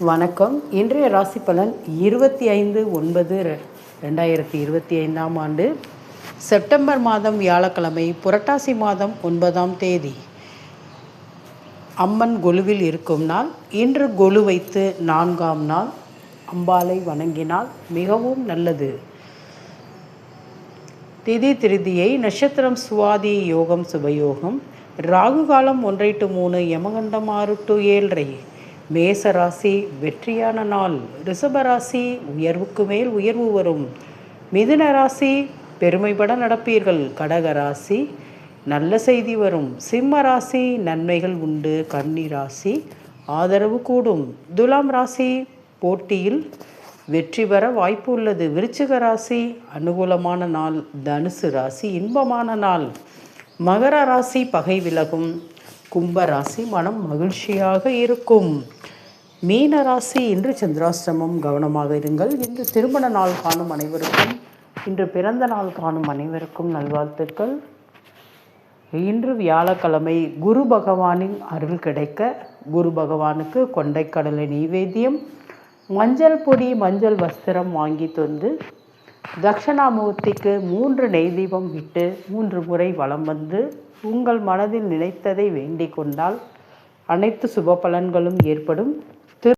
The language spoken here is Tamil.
வணக்கம். இன்றைய ராசி பலன் 25/9/2025 ஆண்டு செப்டம்பர் மாதம் வியாழக்கிழமை, புரட்டாசி மாதம் 9ஆம் தேதி. அம்மன் கொலுவில் இருக்கும் நாள் இன்று. கொலு வைத்து 4ஆம் நாள். அம்பாளை வணங்கினால் மிகவும் நல்லது. திதி திருதியை, நட்சத்திரம் சுவாதி, யோகம் சுபயோகம், ராகு காலம் 1 to 3, யமகண்டம் 6 to 7:30. மேச ராசி வெற்றியான நாள். ரிஷபராசி உயர்வுக்கு மேல் உயர்வு வரும். மிதுன ராசி பெருமைப்பட நடப்பீர்கள். கடக ராசி நல்ல செய்தி வரும். சிம்ம ராசி நன்மைகள் உண்டு. கன்னி ராசி ஆதரவு கூடும். துலாம் ராசி போட்டியில் வெற்றி பெற வாய்ப்பு உள்ளது. விருச்சிக ராசி அனுகூலமான நாள். தனுசு ராசி இன்பமான நாள். மகர ராசி பகை விலகும். கும்ப ராசி மனம் மகிழ்ச்சியாக இருக்கும். மீன ராசி இன்று சந்திராஷ்டமம், கவனமாக இருங்கள். இன்று திருமண நாள் காணும் அனைவருக்கும், இன்று பிறந்த நாள் காணும் அனைவருக்கும் நல்வாழ்த்துக்கள். இன்று வியாழக்கிழமை. குரு பகவானின் அருள் கிடைக்க குரு பகவானுக்கு கொண்டைக்கடலை நெய்வேத்தியம், மஞ்சள் பொடி, மஞ்சள் வஸ்திரம் வாங்கி தந்து தட்சணாமூர்த்திக்கு 3 நெய் தீபம் விட்டு 3 முறை வலம் வந்து உங்கள் மனதில் நினைத்ததை வேண்டிக் கொண்டால் அனைத்து சுப பலன்களும் ஏற்படும்.